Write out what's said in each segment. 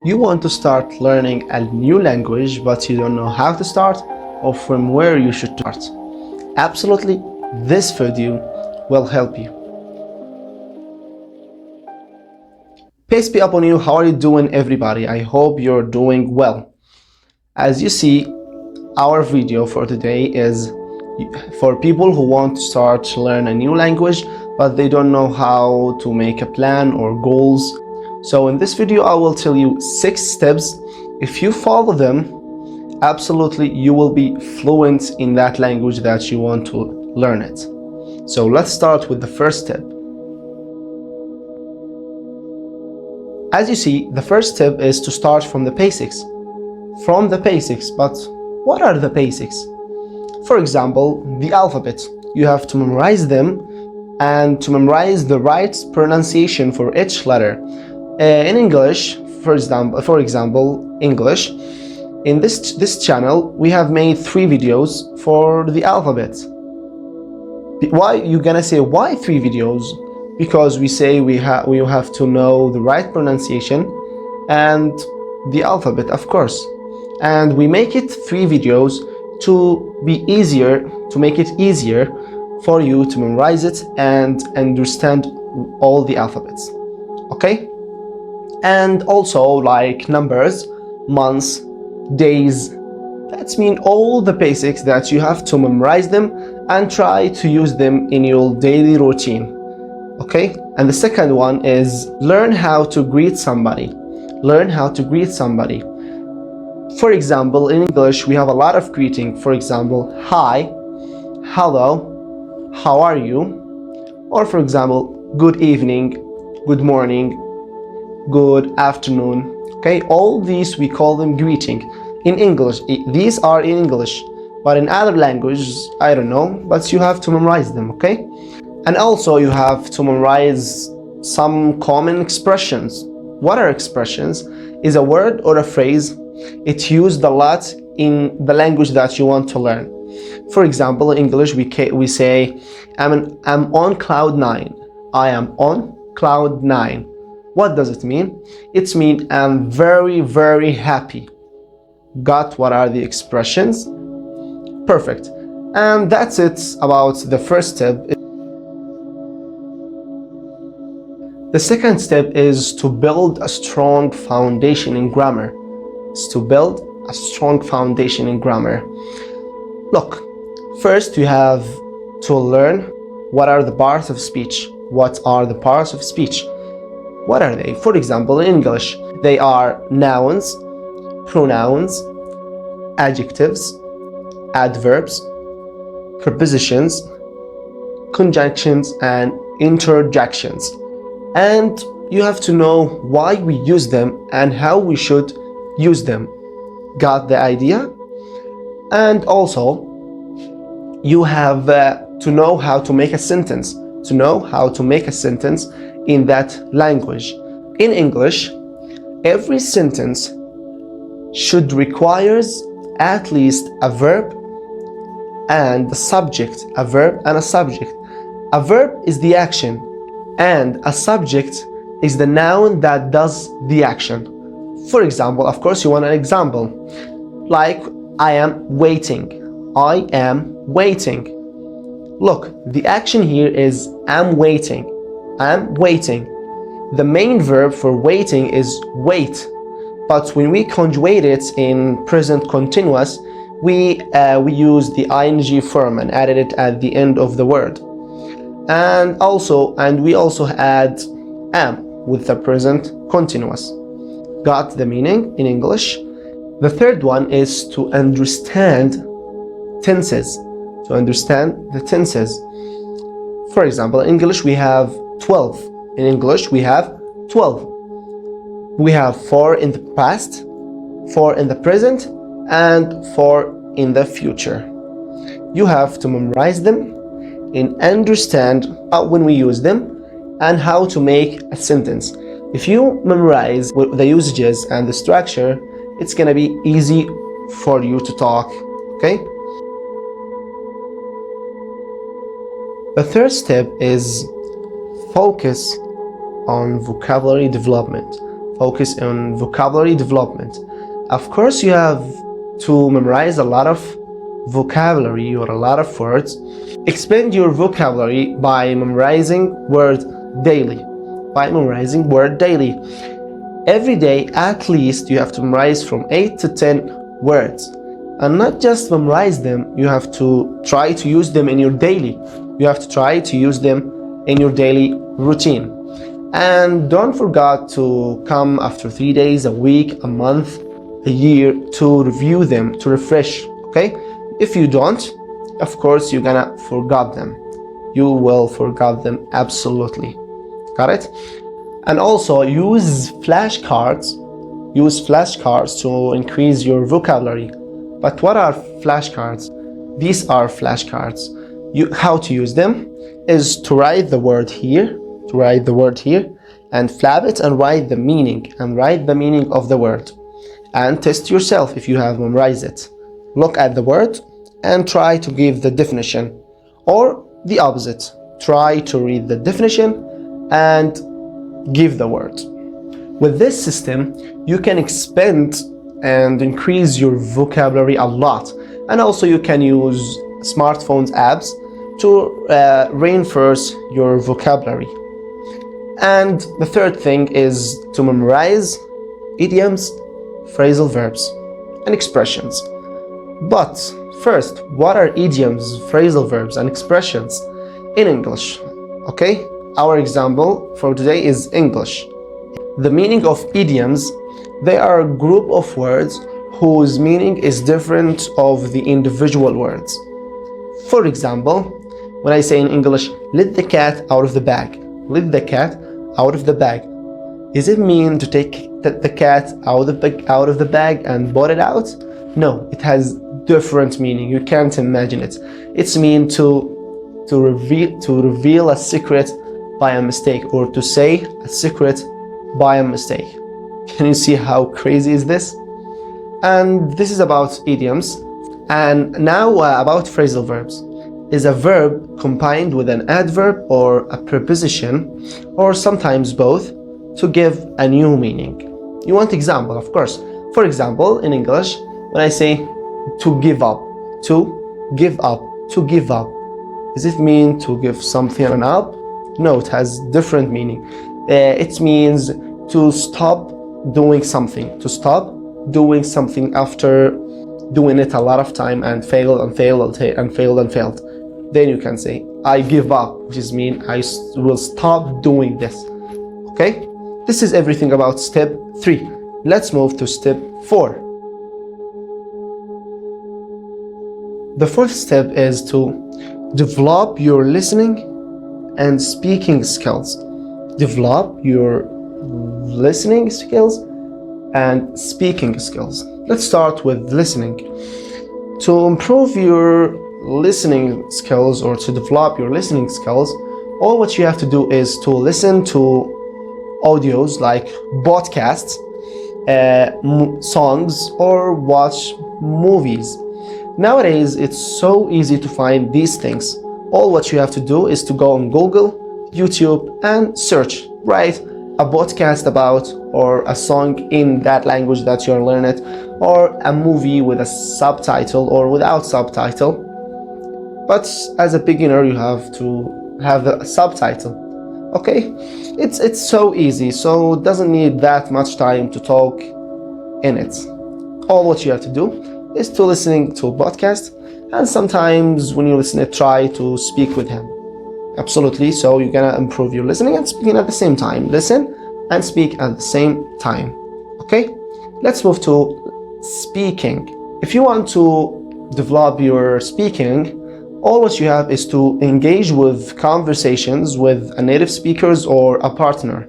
You want to start learning a new language, but you don't know how to start or from where you should start. Absolutely, this video will help you. Peace be upon you. How are you doing, everybody? I hope you're doing well. As you see, our video for today is for people who want to start to learn a new language, but they don't know how to make a plan or goals. So in this video, I will tell you 6 steps. If you follow them, absolutely you will be fluent in that language that you want to learn it. So let's start with the first step. As you see, the first step is to start from the basics. From the basics, but what are the basics? For example, the alphabet. You have to memorize them and to memorize the right pronunciation for each letter. In English, for example, English, in this channel, we have made 3 videos for the alphabet. Why you're gonna say why 3 videos? Because we say we have to know the right pronunciation and the alphabet, of course. And we make it 3 videos to make it easier for you to memorize it and understand all the alphabets. Okay? And also like numbers, months, days. That means all the basics that you have to memorize them and try to use them in your daily routine. Okay? And the second one is learn how to greet somebody. Learn how to greet somebody. For example, in English, we have a lot of greeting. For example, hi, hello, how are you? Or for example, good evening, good morning, good afternoon. Okay, all these we call them greeting. In English, these are in English, but in other languages, I don't know, but you have to memorize them, okay? And also you have to memorize some common expressions. What are expressions? Is a word or a phrase. It's used a lot in the language that you want to learn. For example, in English, we say, I'm on cloud 9. I am on cloud 9. What does it mean? It means I'm very, very happy. Got what are the expressions? Perfect. And that's it about the first step. The second step is to build a strong foundation in grammar. Look, first you have to learn what are the parts of speech. What are the parts of speech? What are they? For example, in English, they are nouns, pronouns, adjectives, adverbs, prepositions, conjunctions, and interjections. And you have to know why we use them and how we should use them. Got the idea? And also, you have to know how to make a sentence. In that language. In English, every sentence should requires at least a verb and a subject. A verb and a subject. A verb is the action, and a subject is the noun that does the action. For example, of course, you want an example, like I am waiting. I am waiting. Look, the action here is I'm waiting. I'm waiting. The main verb for waiting is wait, but when we conjugate it in present continuous, we use the ing form and added it at the end of the word. And we also add am with the present continuous. Got the meaning in English? The third one is to understand tenses. To understand the tenses. For example, in English we have 12. In English we have 12. We have 4 in the past, 4 in the present, and 4 in the future. You have to memorize them and understand when we use them and how to make a sentence. If you memorize the usages and the structure, it's gonna be easy for you to talk, okay? The third step is focus on vocabulary development. focus on vocabulary development. Of course, you have to memorize a lot of vocabulary or a lot of words. Expand your vocabulary by memorizing word daily. Every day, at least, you have to memorize from 8 to 10 words. And not just memorize them, you have to try to use them in your daily. You have to try to use them in your daily routine. And don't forget to come after 3 days, a week, a month, a year to review them, to refresh, okay? If you don't, of course, you're gonna forget them. You will forget them absolutely. Got it? And also use flashcards. Use flashcards to increase your vocabulary. But what are flashcards? These are flashcards. How to use them is to write the word here, and flap it and write the meaning of the word. And test yourself if you have memorized it. Look at the word and try to give the definition. Or the opposite. Try to read the definition and give the word. With this system, you can expand and increase your vocabulary a lot. And also you can use smartphones apps to reinforce your vocabulary. And the third thing is to memorize idioms, phrasal verbs, and expressions. But first, what are idioms, phrasal verbs, and expressions in English? Okay, our example for today is English. The meaning of idioms, they are a group of words whose meaning is different of the individual words. For example, when I say in English, let the cat out of the bag. Let the cat out of the bag. Does it mean to take the cat out of the bag and brought it out? No, it has different meaning. You can't imagine it. It's mean to reveal a secret by a mistake, or to say a secret by a mistake. Can you see how crazy is this? And this is about idioms. And now about phrasal verbs. Is a verb combined with an adverb or a preposition, or sometimes both, to give a new meaning. You want example, of course. For example, in English, when I say to give up, to give up, to give up, does it mean to give something up? No, it has different meaning. It means to stop doing something, after doing it a lot of time and failed. Then you can say, I give up, which is mean I will stop doing this. Okay? This is everything about step 3. Let's move to step 4. The fourth step is to develop your listening and speaking skills. Develop your listening skills and speaking skills. Let's start with listening. To improve your listening skills, or to develop your listening skills, all what you have to do is to listen to audios like podcasts, songs, or watch movies. Nowadays, it's so easy to find these things. All what you have to do is to go on Google, YouTube, and search, write a podcast about, or a song in that language that you're learning, or a movie with a subtitle or without subtitle. But as a beginner, you have to have a subtitle. Okay? It's so easy, so it doesn't need that much time to talk in it. All what you have to do is to listening to a podcast, and sometimes when you listen, try to speak with him. Absolutely. So you're gonna improve your listening and speaking at the same time. Listen and speak at the same time. Okay? Let's move to speaking. If you want to develop your speaking, all what you have is to engage with conversations with a native speakers or a partner.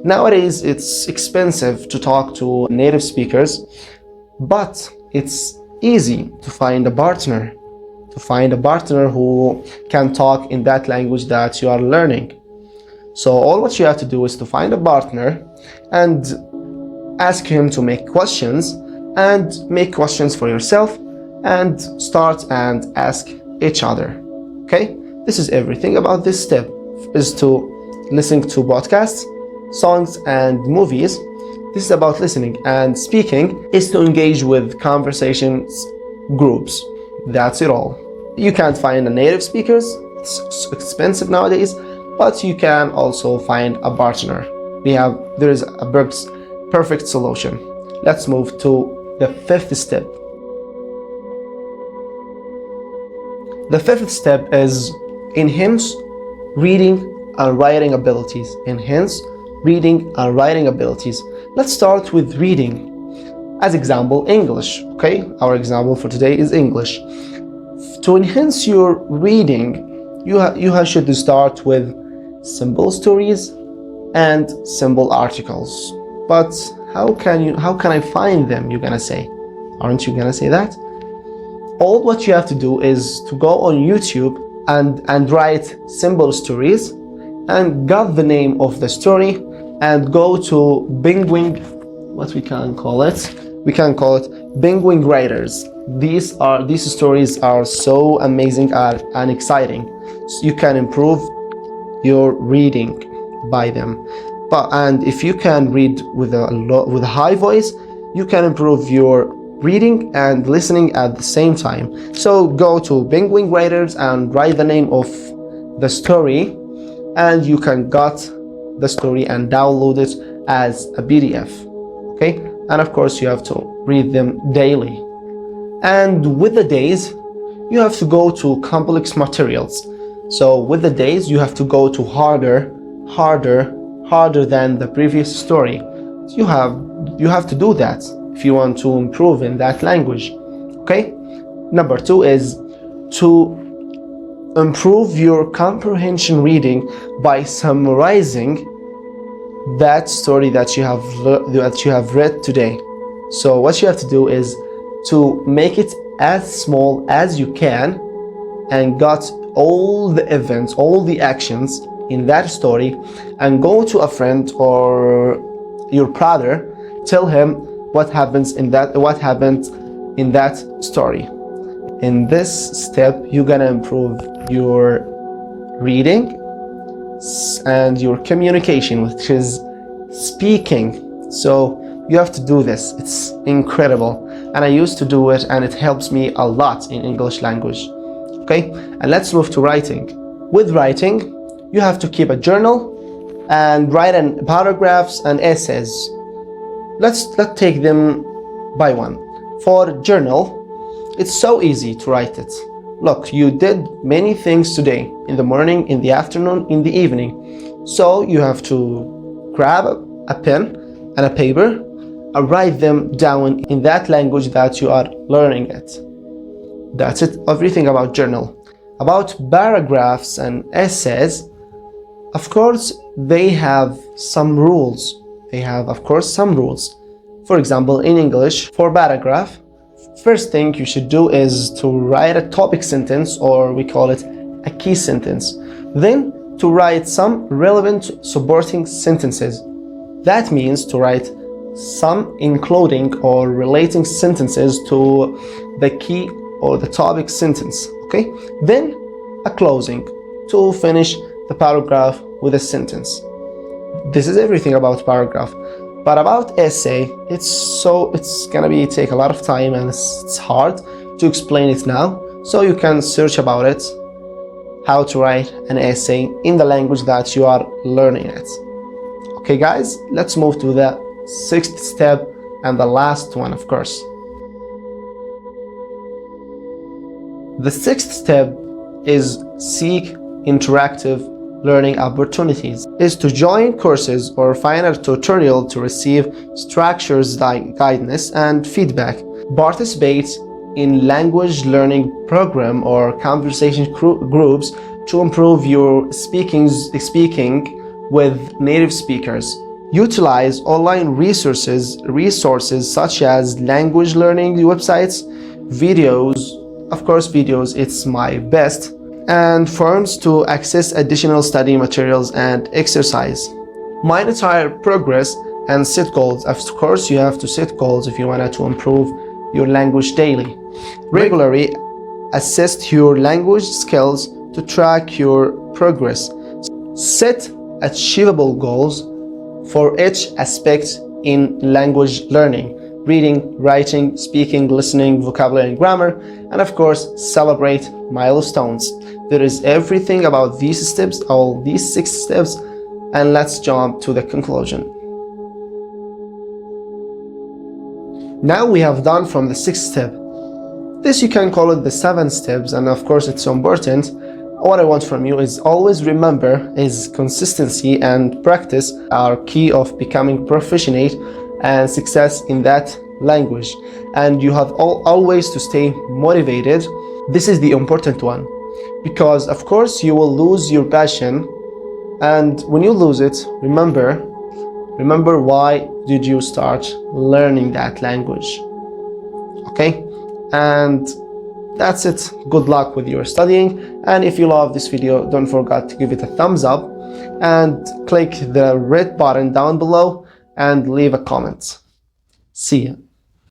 Nowadays, it's expensive to talk to native speakers, but it's easy to find a partner. Who can talk in that language that you are learning. So all what you have to do is to find a partner and ask him to make questions, and make questions for yourself, and start and ask each other. Okay? This is everything about this step, is to listen to podcasts, songs, and movies, This is about listening, and speaking is to engage with conversations groups. That's it all. You can't find a native speakers, it's expensive nowadays, but you can also find a partner. There is a perfect solution. Let's move to the fifth step. The fifth step is enhance reading and writing abilities. Enhance reading and writing abilities. Let's start with reading. As example, English. Okay, our example for today is English. To enhance your reading, you should start with simple stories and simple articles. But how can I find them? You're gonna say, aren't you gonna say that? All what you have to do is to go on YouTube and write simple stories and got the name of the story and go to Bingwing, what we can call it Bingwing writers. These stories are so amazing and exciting. So you can improve your reading by them. And if you can read with a high voice, you can improve your reading and listening at the same time. So go to Bingwing writers and write the name of the story, and you can get the story and download it as a PDF. Okay, and of course you have to read them daily. And with the days, you have to go to complex materials. So with the days, you have to go to harder than the previous story. You have to do that if you want to improve in that language. Okay? Number 2 is to improve your comprehension reading by summarizing that story that you have read today. So what you have to do is to make it as small as you can and got all the events, all the actions in that story, and go to a friend or your brother, tell him what happened in that story. In this step, you're gonna improve your reading and your communication, which is speaking. So you have to do this. It's incredible, and I used to do it, and it helps me a lot in English language. Okay, and let's move to writing. With writing, you have to keep a journal and write paragraphs and essays. Let's take them by one. For journal, it's so easy to write it. Look, you did many things today, in the morning, in the afternoon, in the evening. So you have to grab a pen and a paper and write them down in that language that you are learning it. That's it, everything about journal. About paragraphs and essays, of course, they have some rules. For example, in English, for paragraph, first thing you should do is to write a topic sentence, or we call it a key sentence. Then to write some relevant supporting sentences. That means to write some including or relating sentences to the key or the topic sentence. Okay? Then a closing to finish the paragraph with a sentence. This is everything about paragraph. But about essay, it's gonna take a lot of time, and it's hard to explain it now. So you can search about it, how to write an essay in the language that you are learning it. Okay guys, let's move to the 6th step and the last one, of course. The 6th step is seek interactive learning opportunities, is to join courses or find a tutorial to receive structures, guidance and feedback. Participate in language learning program or conversation groups to improve your speaking with native speakers. Utilize online resources such as language learning websites, videos, of course videos, it's my best, and forums to access additional study materials and exercise. Monitor progress and set goals. Of course, you have to set goals if you want to improve your language daily. Regularly assess your language skills to track your progress. Set achievable goals for each aspect in language learning: reading, writing, speaking, listening, vocabulary and grammar, and of course celebrate milestones. There is everything about these steps, all these 6 steps, and let's jump to the conclusion. Now we have done from the 6th step. This you can call it the 7 steps, and of course it's so important. What I want from you is always remember is consistency and practice are key of becoming proficient and success in that language, and you have always to stay motivated. This is the important one, because of course you will lose your passion, and when you lose it, remember why did you start learning that language. Okay, and that's it. Good luck with your studying, and if you love this video, don't forget to give it a thumbs up and click the red button down below and leave a comment. See ya.